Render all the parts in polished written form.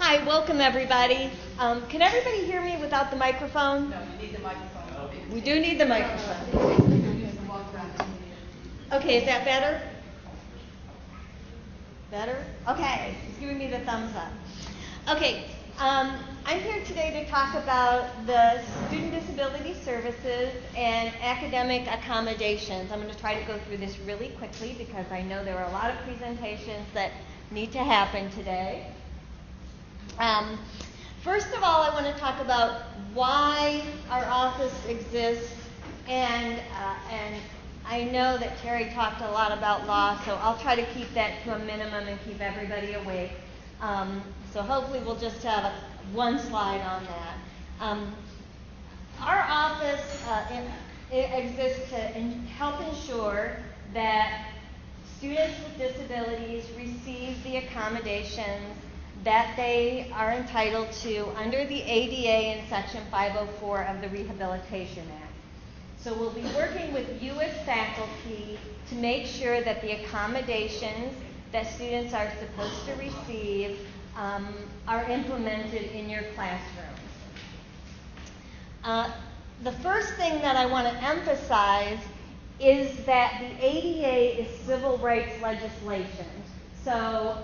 Hi, welcome everybody. Can everybody hear me without the microphone? No, you need the microphone. No. We do need the microphone. Okay, is that better? Better? Okay, it's giving me the thumbs up. Okay, I'm here today to talk about the Student Disability Services and academic accommodations. I'm going to try to go through this really quickly because I know there are a lot of presentations that need to happen today. First of all, I want to talk about why our office exists, and I know that Terry talked a lot about law, so I'll try to keep that to a minimum and keep everybody awake. So hopefully we'll just have one slide on that. Our office exists to help ensure that students with disabilities receive the accommodations that they are entitled to under the ADA in Section 504 of the Rehabilitation Act. So we'll be working with you as faculty to make sure that the accommodations that students are supposed to receive are implemented in your classrooms. The first thing that I want to emphasize is that the ADA is civil rights legislation. So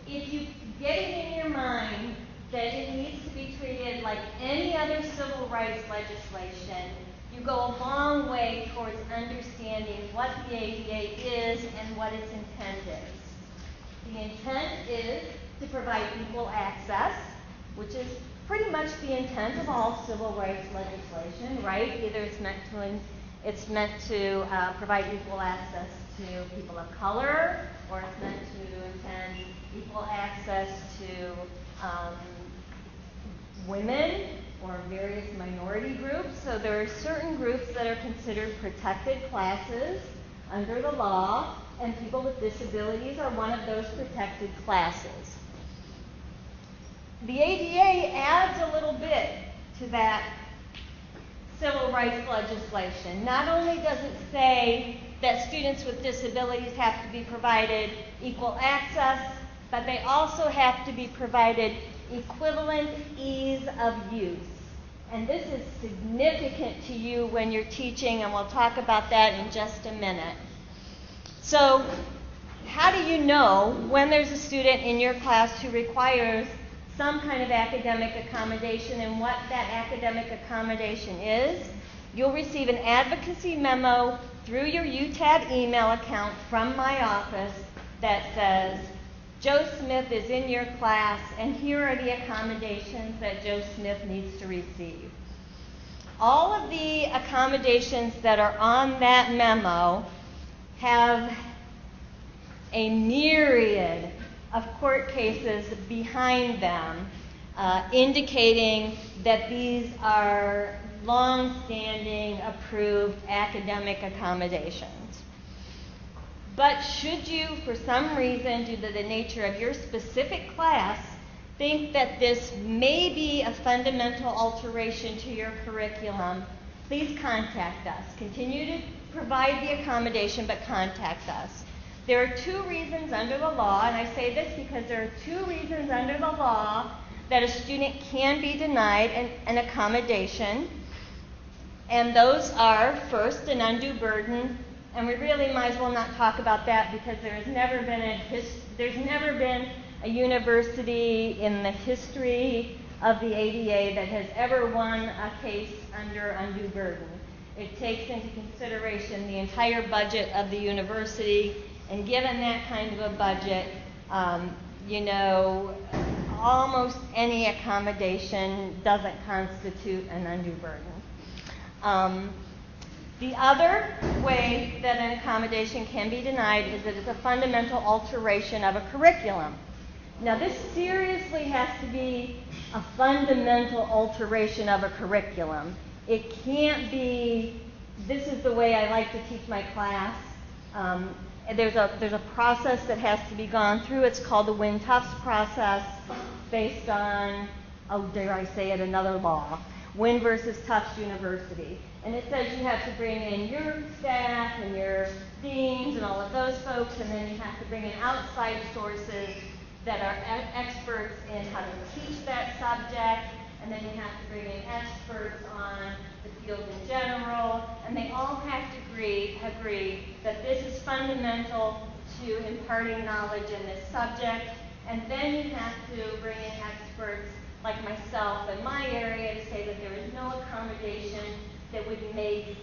if you get it in your mind that it needs to be treated like any other civil rights legislation, you go a long way towards understanding what the ADA is and what its intent is. The intent is to provide equal access, which is pretty much the intent of all civil rights legislation, right? Either it's meant to provide equal access to people of color, or it's meant to intend equal access to women or various minority groups. So there are certain groups that are considered protected classes under the law, and people with disabilities are one of those protected classes. The ADA adds a little bit to that civil rights legislation. Not only does it say that students with disabilities have to be provided equal access, but they also have to be provided equivalent ease of use. And this is significant to you when you're teaching, and we'll talk about that in just a minute. So, how do you know when there's a student in your class who requires some kind of academic accommodation and what that academic accommodation is? You'll receive an advocacy memo through your UTAB email account from my office that says, Joe Smith is in your class, and here are the accommodations that Joe Smith needs to receive. All of the accommodations that are on that memo have a myriad of court cases behind them, indicating that these are long-standing, approved academic accommodations. But should you, for some reason, due to the nature of your specific class, think that this may be a fundamental alteration to your curriculum, please contact us. Continue to provide the accommodation, but contact us. There are two reasons under the law, and I say this because there are two reasons under the law that a student can be denied an accommodation. And those are, first, an undue burden. And we really might as well not talk about that because there's never been a university in the history of the ADA that has ever won a case under undue burden. It takes into consideration the entire budget of the university, and given that kind of a budget, almost any accommodation doesn't constitute an undue burden. The other way that an accommodation can be denied is that it's a fundamental alteration of a curriculum. Now, this seriously has to be a fundamental alteration of a curriculum. It can't be, this is the way I like to teach my class. There's a process that has to be gone through. It's called the Wynne-Tufts process, based on, dare I say it, another law, Wynne versus Tufts University. And it says you have to bring in your staff and your deans and all of those folks, and then you have to bring in outside sources that are experts in how to teach that subject, and then you have to bring in experts on the field in general, and they all have to agree that this is fundamental to imparting knowledge in this subject, and then you have to bring in experts like myself in my area to say that there is no accommodation that would make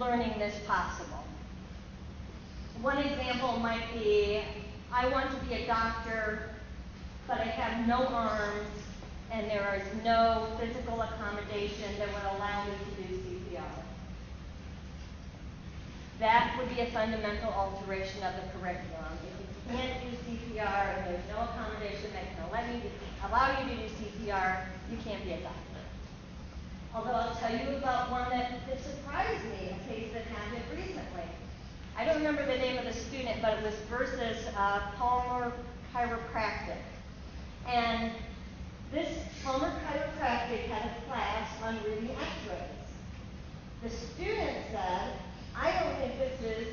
learning this possible. One example might be, I want to be a doctor, but I have no arms, and there is no physical accommodation that would allow me to do CPR. That would be a fundamental alteration of the curriculum. If you can't do CPR and there's no accommodation that can allow you to do CPR, you can't be a doctor. Although I'll tell you about one that surprised me, a case that happened recently. I don't remember the name of the student, but it was versus Palmer Chiropractic. And this Palmer Chiropractic had a class on reading x-rays. The student said, I don't think this is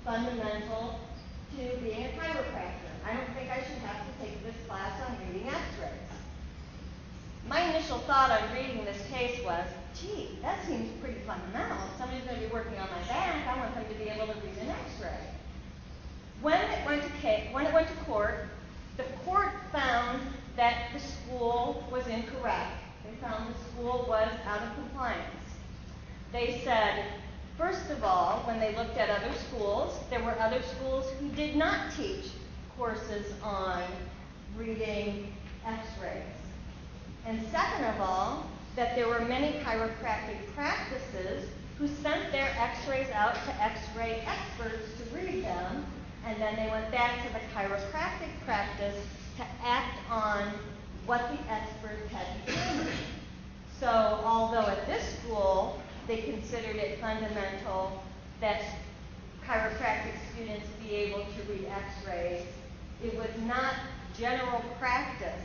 fundamental to being a chiropractor. I don't think I should have to take this class on reading x-rays. My initial thought on reading this case was, gee, that seems pretty fundamental. If somebody's going to be working on my back, I want them to be able to read an x-ray. When it went to court, the court found that the school was incorrect. They found the school was out of compliance. They said, first of all, when they looked at other schools, there were other schools who did not teach courses on reading x-rays. And second of all, that there were many chiropractic practices who sent their x-rays out to x-ray experts to read them, and then they went back to the chiropractic practice to act on what the experts had determined. So although at this school they considered it fundamental that chiropractic students be able to read x-rays, it was not general practice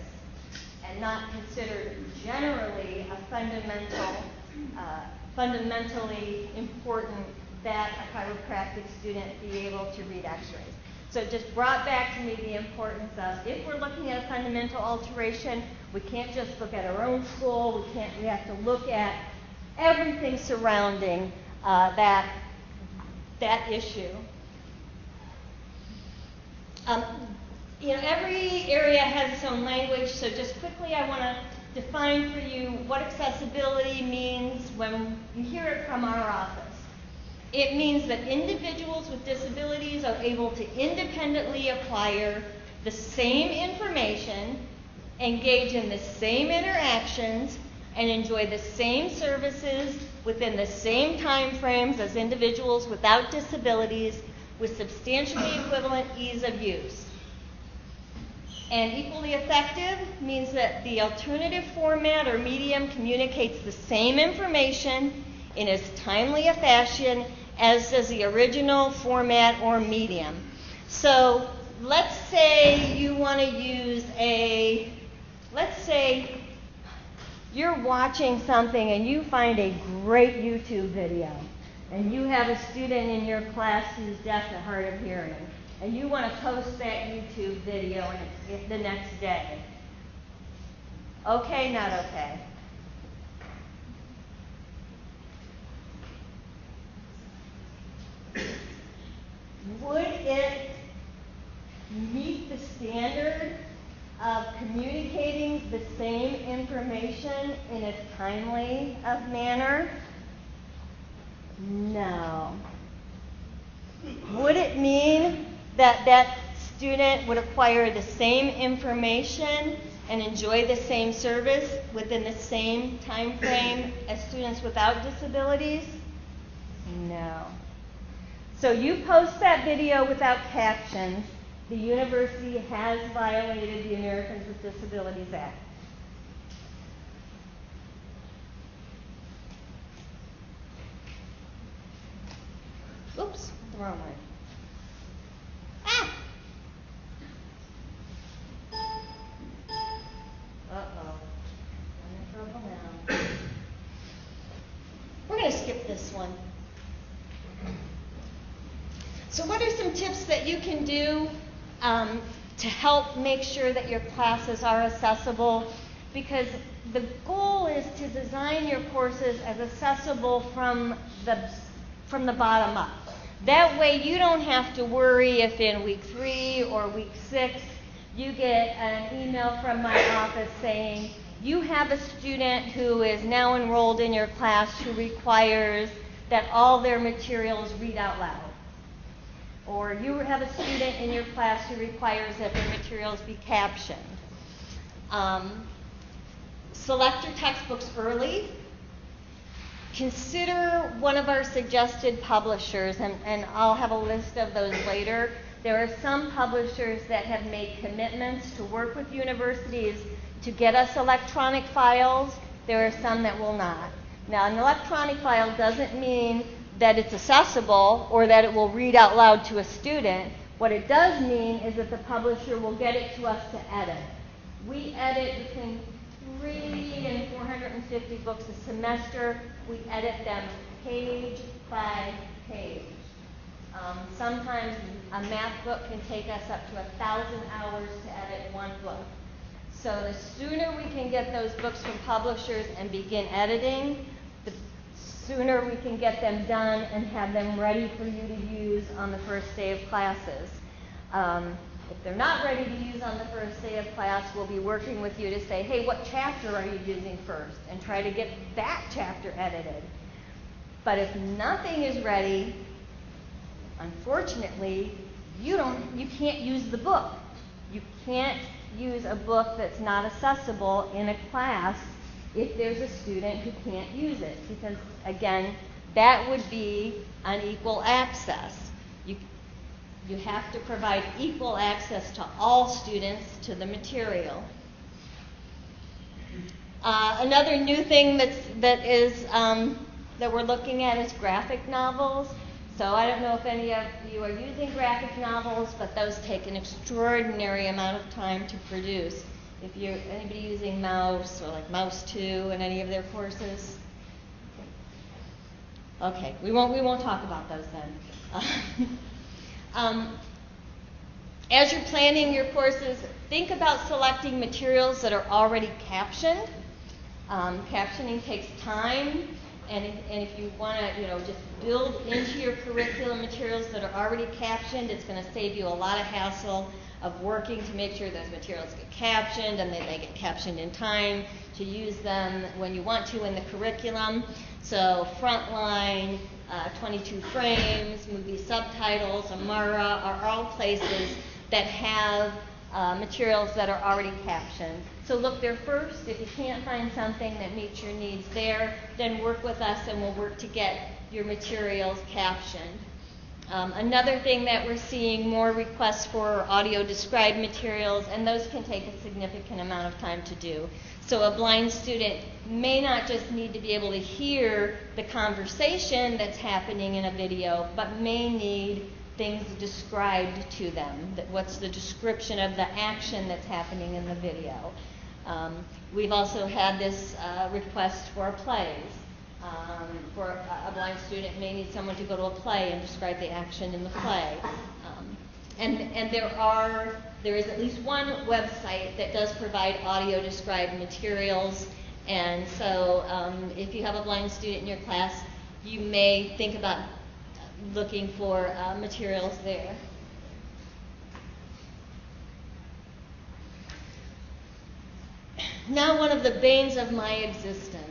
and not considered generally a fundamentally important that a chiropractic student be able to read x-rays. So it just brought back to me the importance of, if we're looking at a fundamental alteration, we can't just look at our own school, we have to look at everything surrounding that issue. Every area has its own language, so just quickly I want to define for you what accessibility means when you hear it from our office. It means that individuals with disabilities are able to independently acquire the same information, engage in the same interactions, and enjoy the same services within the same time frames as individuals without disabilities with substantially equivalent ease of use. And equally effective means that the alternative format or medium communicates the same information in as timely a fashion as does the original format or medium. So let's say you want to use let's say you're watching something and you find a great YouTube video, and you have a student in your class who's deaf and hard of hearing, and you want to post that YouTube video the next day. Okay, not okay? Would it meet the standard of communicating the same information in a timely of manner? No. Would it mean that that student would acquire the same information and enjoy the same service within the same time frame as students without disabilities? No. So you post that video without captions, the university has violated the Americans with Disabilities Act. Oops, the wrong way. Ah! Uh-oh. I'm in trouble now. We're going to skip this one. So what are some tips that you can do to help make sure that your classes are accessible, because the goal is to design your courses as accessible from the bottom up. That way you don't have to worry if in week 3 or week 6 you get an email from my office saying you have a student who is now enrolled in your class who requires that all their materials read out loud. Or you have a student in your class who requires that their materials be captioned. Select your textbooks early. Consider one of our suggested publishers, and I'll have a list of those later. There are some publishers that have made commitments to work with universities to get us electronic files. There are some that will not. Now, an electronic file doesn't mean that it's accessible or that it will read out loud to a student. What it does mean is that the publisher will get it to us to edit. We edit between 3 and 450 books a semester. We edit them page by page. Sometimes a math book can take us up to 1,000 hours to edit one book. So the sooner we can get those books from publishers and begin editing, the sooner we can get them done and have them ready for you to use on the first day of classes. If they're not ready to use on the first day of class, we'll be working with you to say, hey, what chapter are you using first? And try to get that chapter edited. But if nothing is ready, unfortunately, you can't use the book. You can't use a book that's not accessible in a class if there's a student who can't use it. Because, again, that would be unequal access. You have to provide equal access to all students to the material. Another new thing that we're looking at is graphic novels. So I don't know if any of you are using graphic novels, but those take an extraordinary amount of time to produce. If you're anybody using Mouse or like Mouse 2 in any of their courses, okay, we won't talk about those then. As you're planning your courses, think about selecting materials that are already captioned. Captioning takes time, and if you want to, just build into your curriculum materials that are already captioned, it's going to save you a lot of hassle of working to make sure those materials get captioned and they get captioned in time to use them when you want to in the curriculum. So Frontline, 22 Frames, Movie Subtitles, Amara are all places that have materials that are already captioned. So look there first. If you can't find something that meets your needs there, then work with us and we'll work to get your materials captioned. Another thing that we're seeing more requests for audio described materials, and those can take a significant amount of time to do. So a blind student may not just need to be able to hear the conversation that's happening in a video, but may need things described to them. What's the description of the action that's happening in the video? We've also had this request for plays. For a blind student may need someone to go to a play and describe the action in the play. And there is at least one website that does provide audio described materials. And so if you have a blind student in your class, you may think about looking for materials there. Now, one of the banes of my existence.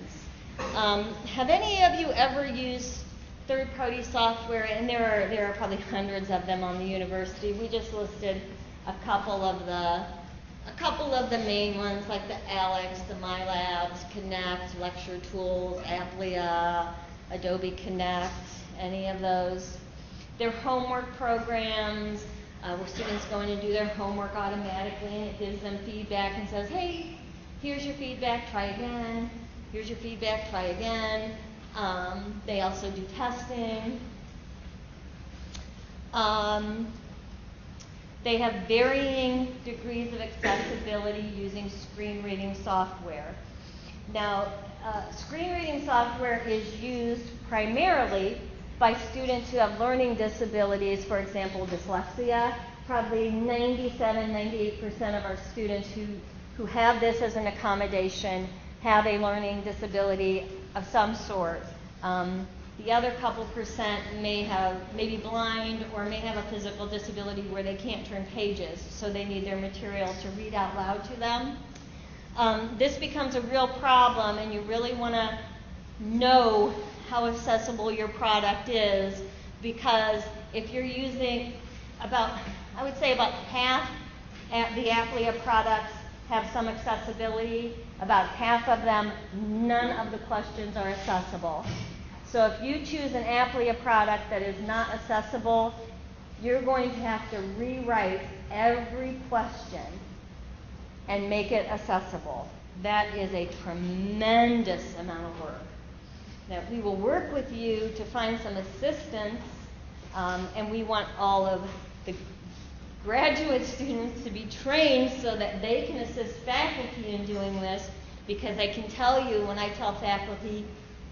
Have any of you ever used third-party software? And there are probably hundreds of them on the university. We just listed a couple of the main ones, like the Alex, the MyLabs, Connect, Lecture Tools, Applia, Adobe Connect, any of those. They're homework programs where students go in and do their homework automatically, and it gives them feedback and says, hey, here's your feedback, try again. Here's your feedback, try again. They also do testing. They have varying degrees of accessibility using screen reading software. Now, screen reading software is used primarily by students who have learning disabilities, for example, dyslexia, probably 97, 98% of our students who have this as an accommodation have a learning disability of some sort. The other couple percent may be blind or may have a physical disability where they can't turn pages, so they need their material to read out loud to them. This becomes a real problem, and you really want to know how accessible your product is, because if you're using I would say about half the Aplia products have some accessibility. About half of them, none of the questions are accessible. So if you choose an Aplia product that is not accessible, you're going to have to rewrite every question and make it accessible. That is a tremendous amount of work. Now, we will work with you to find some assistance, and we want all of the graduate students to be trained so that they can assist faculty in doing this, because I can tell you, when I tell faculty,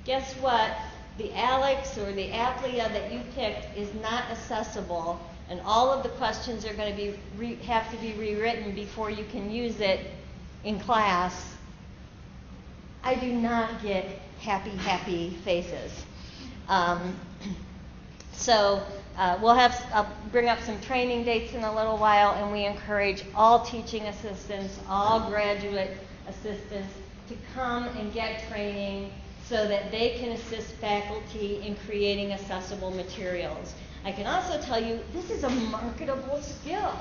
guess what? The ALEX or the Aplia that you picked is not accessible, and all of the questions are going to have to be rewritten before you can use it in class. I do not get happy faces. I'll bring up some training dates in a little while, and we encourage all teaching assistants, all graduate assistants to come and get training so that they can assist faculty in creating accessible materials. I can also tell you this is a marketable skill.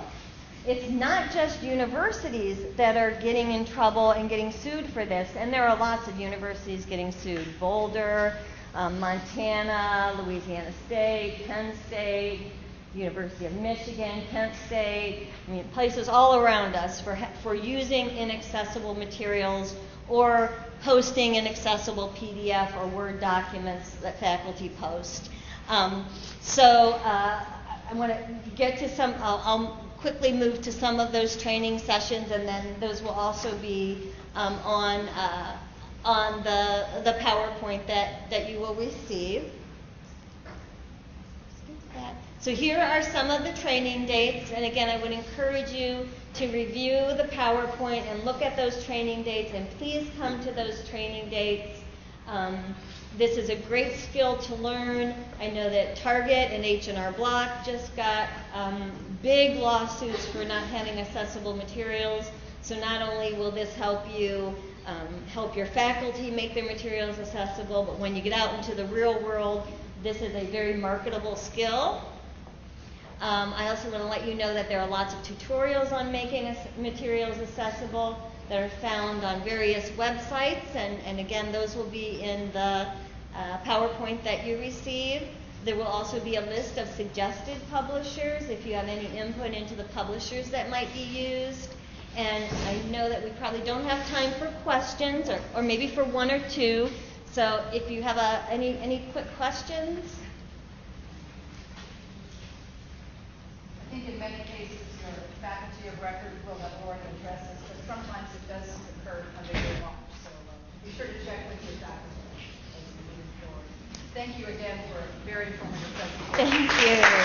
It's not just universities that are getting in trouble and getting sued for this, and there are lots of universities getting sued. Boulder, Montana, Louisiana State, Penn State, University of Michigan, Kent State, places all around us for using inaccessible materials or posting inaccessible PDF or Word documents that faculty post. I want to get to some, I'll quickly move to some of those training sessions, and then those will also be on the PowerPoint that you will receive. So here are some of the training dates, and again, I would encourage you to review the PowerPoint and look at those training dates, and please come to those training dates. This is a great skill to learn. I know that Target and H&R Block just got big lawsuits for not having accessible materials. So not only will this help you help your faculty make their materials accessible, but when you get out into the real world, this is a very marketable skill. I also want to let you know that there are lots of tutorials on making materials accessible that are found on various websites, and again, those will be in the PowerPoint that you receive. There will also be a list of suggested publishers if you have any input into the publishers that might be used. And I know that we probably don't have time for questions, or maybe for one or two. So if you have any quick questions. I think in many cases your faculty of record will have already addressed this, but sometimes it does occur under your watch. So be sure to check with your faculty as we move forward. Thank you again for a very informative presentation. Thank you.